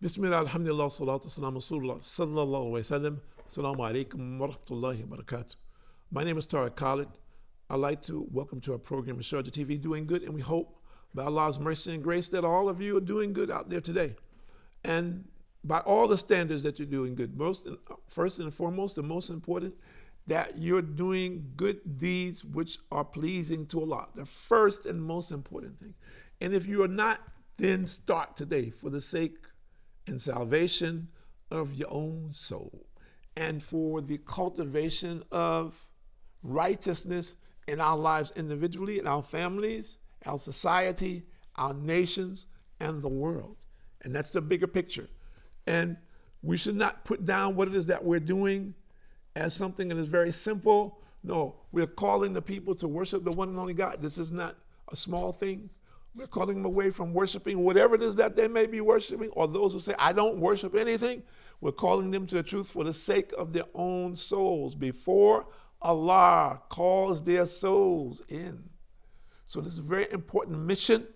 Bismillah, alhamdulillah, salatu wassalamu rasulullah, sallallahu alayhi wa sallam. Assalamu alaikum wa rahmatullahi wa barakatuh. My name is Tariq Khalid. I'd like to welcome to our program, Sharjah TV, Doing Good, and we hope by Allah's mercy and grace that all of you are doing good out there today. And by all the standards that you're doing good, first and foremost, the most important, that you're doing good deeds which are pleasing to Allah. The first and most important thing. And if you are not, then start today for the sake and salvation of your own soul and for the cultivation of righteousness in our lives individually, in our families, our society, our nations, and the world. And that's the bigger picture. And we should not put down what it is that we're doing as something that is very simple. No, we're calling the people to worship the one and only God. This is not a small thing. We're calling them away from worshiping whatever it is that they may be worshiping, or those who say, I don't worship anything. We're calling them to the truth for the sake of their own souls before Allah calls their souls in. So this is a very important mission,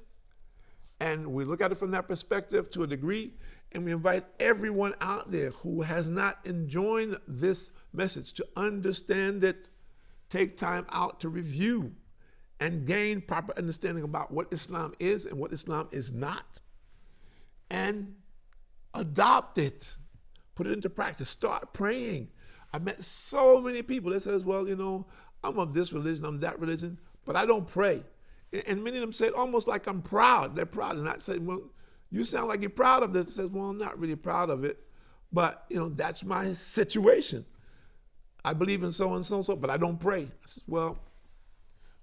and we look at it from that perspective to a degree, and we invite everyone out there who has not enjoyed this message to understand it, take time out to review and gain proper understanding about what Islam is and what Islam is not, and adopt it, put it into practice, start praying. I met so many people that says, well, you know, I'm of this religion, I'm that religion, but I don't pray. And many of them said almost like I'm proud. They're proud, and I said, well, you sound like you're proud of this. It says, well, I'm not really proud of it, but you know, that's my situation. I believe in so and so, but I don't pray. I said, well,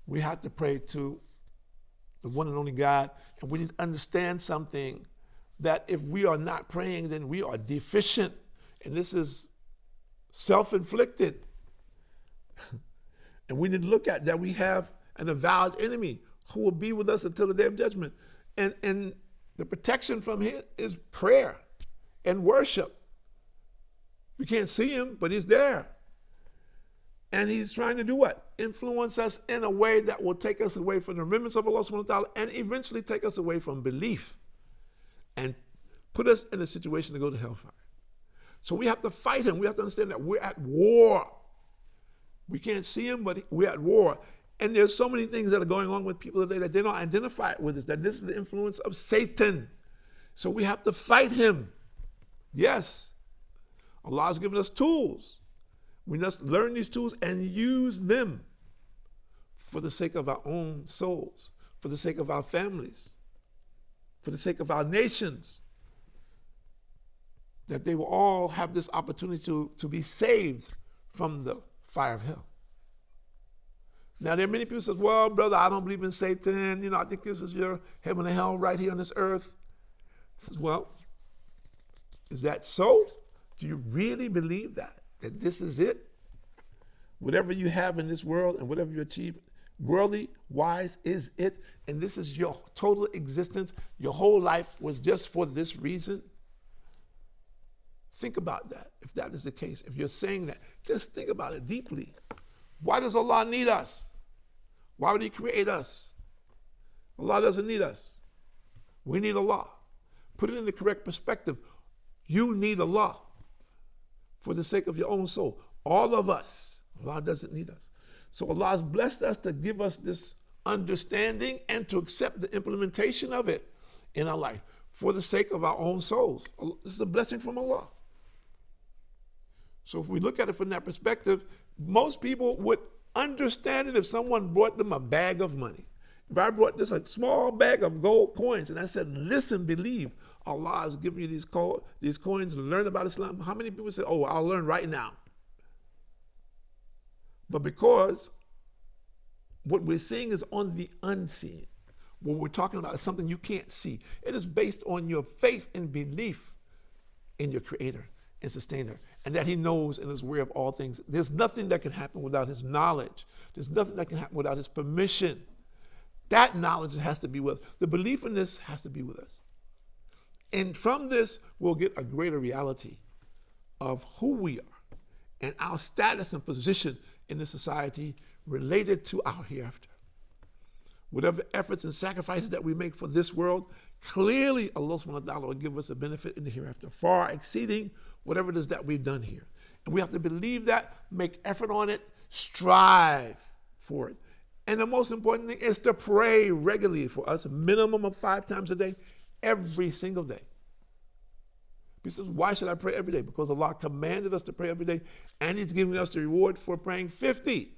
we have to pray to the one and only God, and we need to understand something, that if we are not praying, then we are deficient, and this is self-inflicted. And we need to look at that we have an avowed enemy who will be with us until the day of judgment. And the protection from him is prayer and worship. We can't see him, but he's there. And he's trying to do what? Influence us in a way that will take us away from the remembrance of Allah subhanahu wa ta'ala and eventually take us away from belief and put us in a situation to go to hellfire. So we have to fight him. We have to understand that we're at war. We can't see him, but we're at war. And there's so many things that are going on with people today that they don't identify with us, that this is the influence of Satan. So we have to fight him. Yes, Allah has given us tools. We must learn these tools and use them for the sake of our own souls, for the sake of our families, for the sake of our nations, that they will all have this opportunity to be saved from the fire of hell. Now, there are many people who say, well, brother, I don't believe in Satan. You know, I think this is your heaven and hell right here on this earth. I says, well, is that so? Do you really believe that this is it? Whatever you have in this world and whatever you achieve, worldly wise, is it? And this is your total existence. Your whole life was just for this reason? Think about that. If that is the case, if you're saying that, just think about it deeply. Why does Allah need us? Why would he create us? Allah doesn't need us. We need Allah. Put it in the correct perspective. You need Allah for the sake of your own soul. All of us. Allah doesn't need us. So Allah has blessed us to give us this understanding and to accept the implementation of it in our life for the sake of our own souls. This is a blessing from Allah. So if we look at it from that perspective, most people would understand it if someone brought them a bag of money. If I brought this a small bag of gold coins and I said, listen, believe, Allah has given you these coins to learn about Islam, how many people say, oh, I'll learn right now? But because what we're seeing is on the unseen, what we're talking about is something you can't see. It is based on your faith and belief in your Creator and Sustainer, and that he knows and is aware of all things. There's nothing that can happen without his knowledge. There's nothing that can happen without his permission. That knowledge has to be with us. The belief in this has to be with us. And from this, we'll get a greater reality of who we are and our status and position in the society related to our hereafter. Whatever efforts and sacrifices that we make for this world clearly Allah subhanahu wa ta'ala will give us a benefit in the hereafter, far exceeding whatever it is that we've done here. And we have to believe that, make effort on it, strive for it. And the most important thing is to pray regularly for us, a minimum of 5 times a day, every single day. He says, why should I pray every day? Because Allah commanded us to pray every day, and He's giving us the reward for praying 50.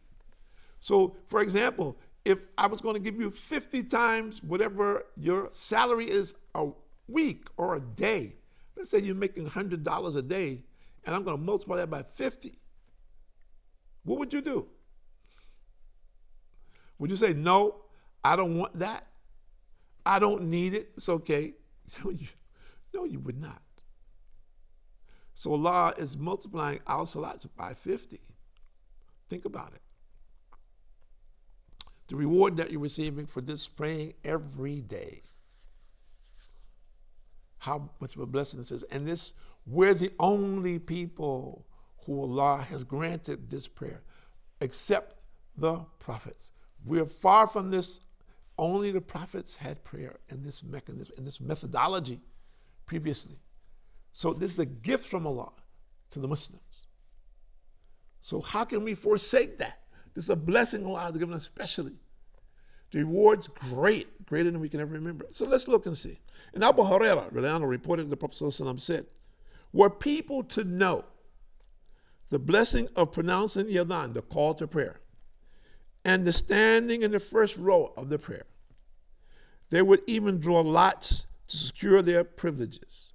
So, for example, if I was going to give you 50 times whatever your salary is a week or a day, let's say you're making $100 a day, and I'm going to multiply that by 50, what would you do? Would you say, no, I don't want that? I don't need it. It's okay. No, you would not. So Allah is multiplying our salats by 50. Think about it. The reward that you're receiving for this praying every day. How much of a blessing this is. And this, we're the only people who Allah has granted this prayer, except the prophets. We're far from this. Only the prophets had prayer in this mechanism, in this methodology previously. So this is a gift from Allah to the Muslims. So how can we forsake that? This is a blessing Allah has given us especially. The reward's great, greater than we can ever remember. So let's look and see. And Abu Hurairah reported the Prophet ﷺ said, were people to know the blessing of pronouncing the adhan, the call to prayer, and the standing in the first row of the prayer, they would even draw lots to secure their privileges.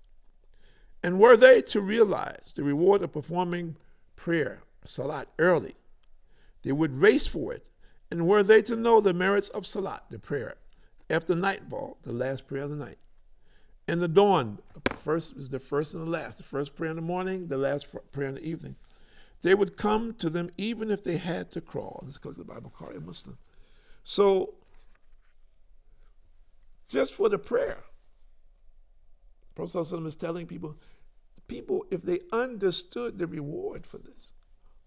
And were they to realize the reward of performing prayer, salat, early, they would race for it. And were they to know the merits of salat, the prayer, after nightfall, the last prayer of the night, and the dawn, first is the first and the last, the first prayer in the morning, the last prayer in the evening, they would come to them even if they had to crawl. Let's go to the Bible, Bukhari, Muslim. So, just for the prayer, the Prophet ﷺ is telling people, if they understood the reward for this,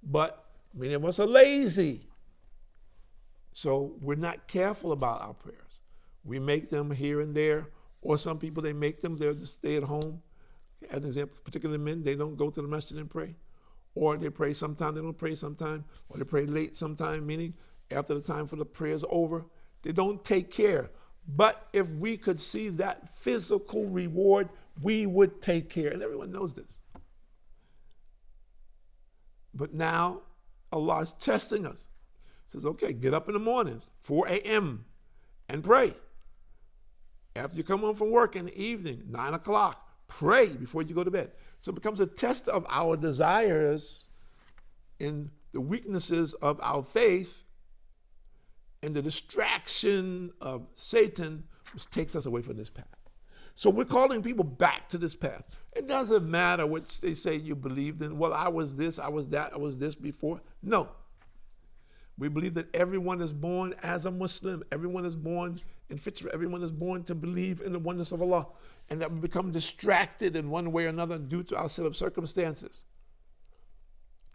but many of us are lazy. So we're not careful about our prayers. We make them here and there, or some people, they make them, they'll just stay at home. As an example, particularly men, they don't go to the masjid and pray. Or they pray sometime, they don't pray sometime, or they pray late sometime, meaning after the time for the prayer is over. They don't take care. But if we could see that physical reward, we would take care. And everyone knows this. But now, Allah is testing us. Says, okay, get up in the morning, 4 a.m., and pray. After you come home from work in the evening, 9 o'clock, pray before you go to bed. So it becomes a test of our desires and the weaknesses of our faith and the distraction of Satan, which takes us away from this path. So we're calling people back to this path. It doesn't matter what they say you believed in. Well, I was this, I was that, I was this before. No. We believe that everyone is born as a Muslim. Everyone is born in fitra. Everyone is born to believe in the oneness of Allah. And that we become distracted in one way or another due to our set of circumstances.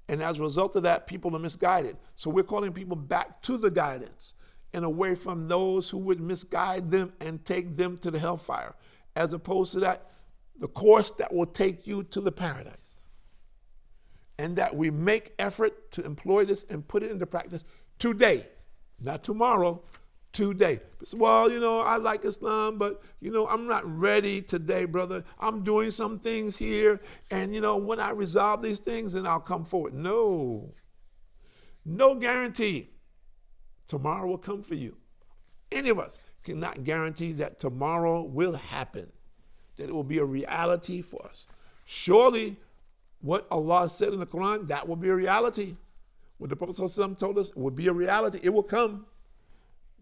And as a result of that, people are misguided. So we're calling people back to the guidance and away from those who would misguide them and take them to the hellfire. As opposed to that, the course that will take you to the paradise. And that we make effort to employ this and put it into practice today, not tomorrow, today. Well, I like Islam, but, I'm not ready today, brother. I'm doing some things here, and, when I resolve these things, then I'll come forward. No guarantee tomorrow will come for you. Any of us cannot guarantee that tomorrow will happen, that it will be a reality for us. Surely, what Allah said in the Quran, that will be a reality. What the Prophet ﷺ told us, it will be a reality. It will come.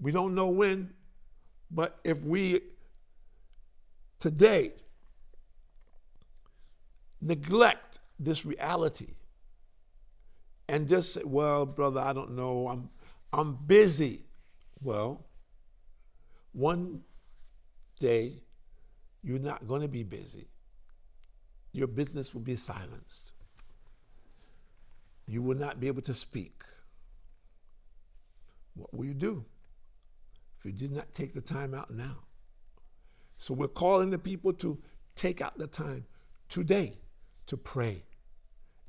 We don't know when, but if we today neglect this reality and just say, well, brother, I don't know, I'm busy. Well, one day you're not going to be busy. Your business will be silenced. You will not be able to speak. What will you do if you did not take the time out now? So we're calling the people to take out the time today to pray.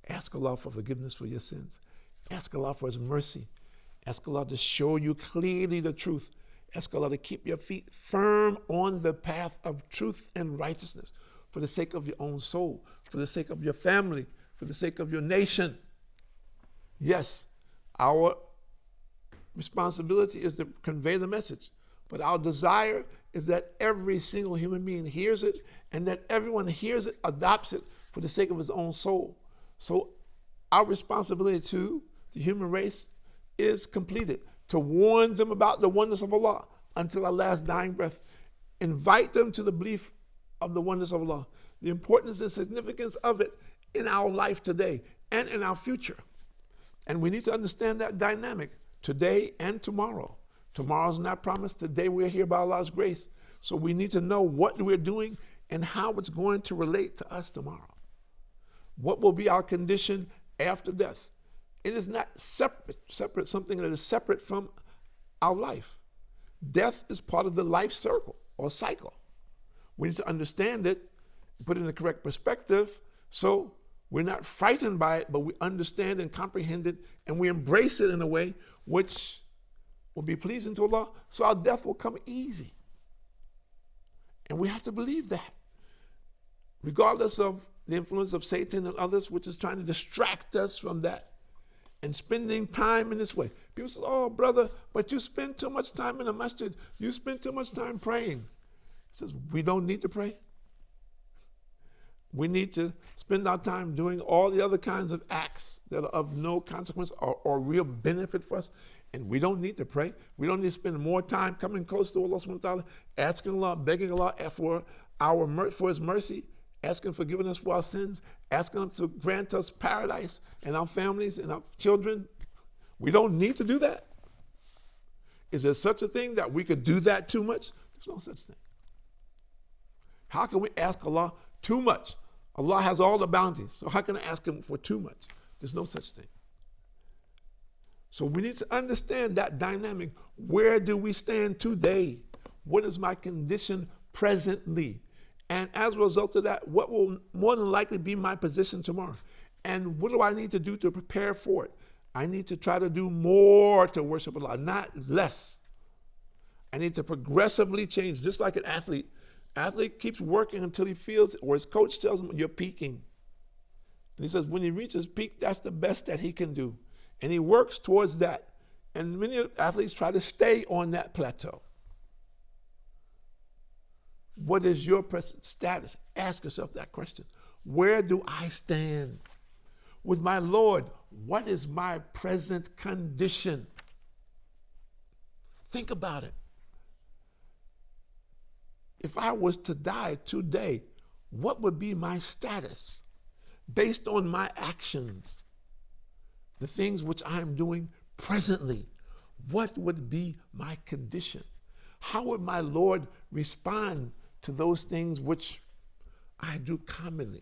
Ask Allah for forgiveness for your sins. Ask Allah for his mercy. Ask Allah to show you clearly the truth. Ask Allah to keep your feet firm on the path of truth and righteousness for the sake of your own soul, for the sake of your family, for the sake of your nation. Yes, our responsibility is to convey the message, but our desire is that every single human being hears it and that everyone hears it, adopts it for the sake of his own soul. So our responsibility to the human race is completed, to warn them about the oneness of Allah until our last dying breath. Invite them to the belief of the oneness of Allah, the importance and significance of it in our life today and in our future. And we need to understand that dynamic today and tomorrow. Tomorrow's not promised. Today we're here by Allah's grace. So we need to know what we're doing and how it's going to relate to us tomorrow. What will be our condition after death? It is not separate, something that is separate from our life. Death is part of the life circle or cycle. We need to understand it, put it in the correct perspective, so we're not frightened by it, but we understand and comprehend it, and we embrace it in a way which will be pleasing to Allah, so our death will come easy. And we have to believe that, regardless of the influence of Satan and others, which is trying to distract us from that and spending time in this way. People say, oh, brother, but you spend too much time in the masjid. You spend too much time praying. He says, we don't need to pray. We need to spend our time doing all the other kinds of acts that are of no consequence or real benefit for us. And we don't need to pray. We don't need to spend more time coming close to Allah subhanahu wa ta'ala, asking Allah, begging Allah for his mercy, asking forgiveness for our sins, asking him to grant us paradise and our families and our children. We don't need to do that. Is there such a thing that we could do that too much? There's no such thing. How can we ask Allah too much? Allah has all the bounties, so how can I ask him for too much? There's no such thing. So we need to understand that dynamic. Where do we stand today? What is my condition presently? And as a result of that, what will more than likely be my position tomorrow? And what do I need to do to prepare for it? I need to try to do more to worship Allah, not less. I need to progressively change, just like an athlete. Athlete keeps working until he feels it, or his coach tells him, you're peaking. And he says, when he reaches peak, that's the best that he can do. And he works towards that. And many athletes try to stay on that plateau. What is your present status? Ask yourself that question. Where do I stand with my Lord? What is my present condition? Think about it. If I was to die today, what would be my status based on my actions? The things which I am doing presently, what would be my condition? How would my Lord respond to those things which I do commonly?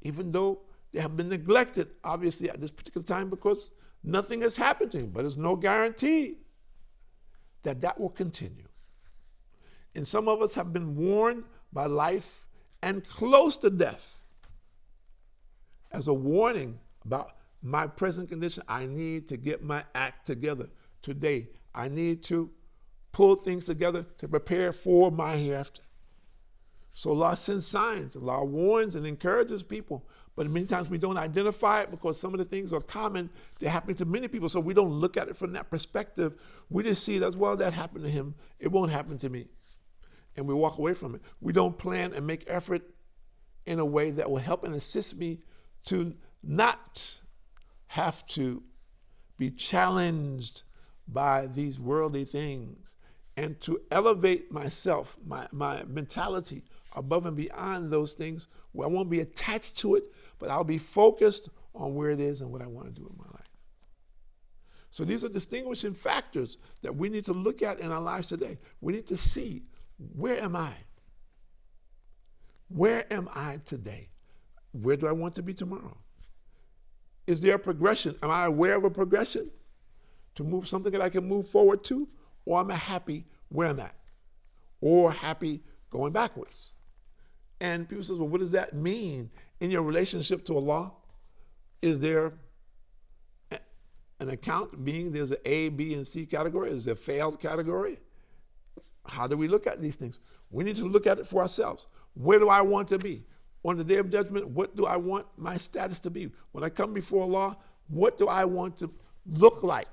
Even though they have been neglected, obviously, at this particular time, because nothing has happened to him, but there's no guarantee that that will continue. And some of us have been warned by life and close to death as a warning about my present condition. I need to get my act together today. I need to pull things together to prepare for my hereafter. So Allah sends signs. Allah warns and encourages people. But many times we don't identify it because some of the things are common. They're happening to many people. So we don't look at it from that perspective. We just see it as, well, that happened to him. It won't happen to me. And we walk away from it. We don't plan and make effort in a way that will help and assist me to not have to be challenged by these worldly things and to elevate myself, my mentality above and beyond those things where I won't be attached to it, but I'll be focused on where it is and what I want to do in my life. So these are distinguishing factors that we need to look at in our lives today. We need to see, where am I? Where am I today? Where do I want to be tomorrow? Is there a progression? Am I aware of a progression to move something that I can move forward to? Or am I happy where I'm at? Or happy going backwards. And people say, well, what does that mean in your relationship to Allah? Is there an account being there's an A, B, and C category? Is there a failed category? How do we look at these things? We need to look at it for ourselves. Where do I want to be? On the day of judgment, what do I want my status to be? When I come before Allah, what do I want to look like?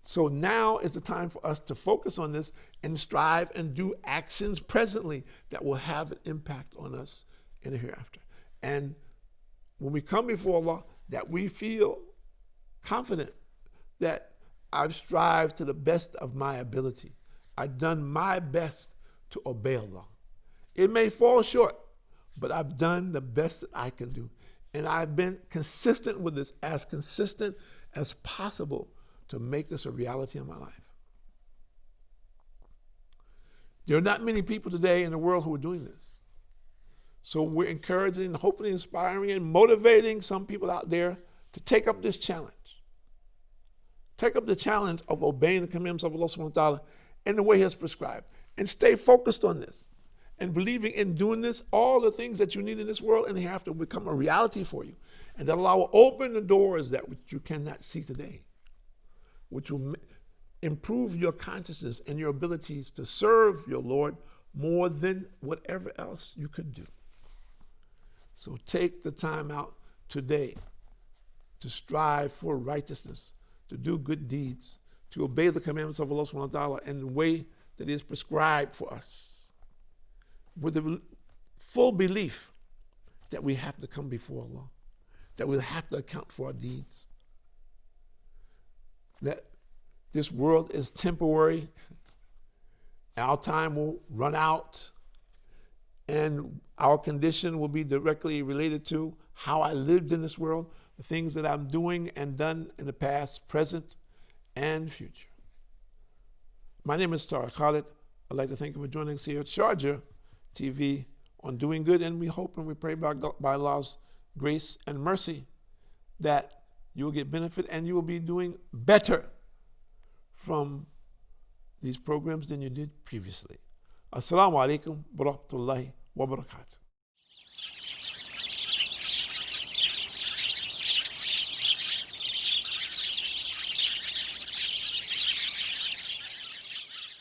So now is the time for us to focus on this and strive and do actions presently that will have an impact on us in the hereafter. And when we come before Allah, that we feel confident that I've strived to the best of my ability. I've done my best to obey Allah. It may fall short, but I've done the best that I can do. And I've been consistent with this, as consistent as possible, to make this a reality in my life. There are not many people today in the world who are doing this. So we're encouraging, hopefully inspiring, and motivating some people out there to take up this challenge. Take up the challenge of obeying the commandments of Allah subhanahu wa ta'ala in the way He has prescribed. And stay focused on this. And believing in doing this, all the things that you need in this world and hereafter will become a reality for you. And that Allah will open the doors that which you cannot see today, which will improve your consciousness and your abilities to serve your Lord more than whatever else you could do. So take the time out today to strive for righteousness, to do good deeds, to obey the commandments of Allah subhanahu wa ta'ala in the way that is prescribed for us, with the full belief that we have to come before Allah, that we'll have to account for our deeds, that this world is temporary, our time will run out, and our condition will be directly related to how I lived in this world, the things that I'm doing and done in the past, present, and future. My name is Tariq Khalid. I'd like to thank you for joining us here at Sharjah TV on Doing Good, and we hope and we pray by Allah's grace and mercy that you will get benefit and you will be doing better from these programs than you did previously. Assalamu alaikum wa rahmatullahi wa barakatuh.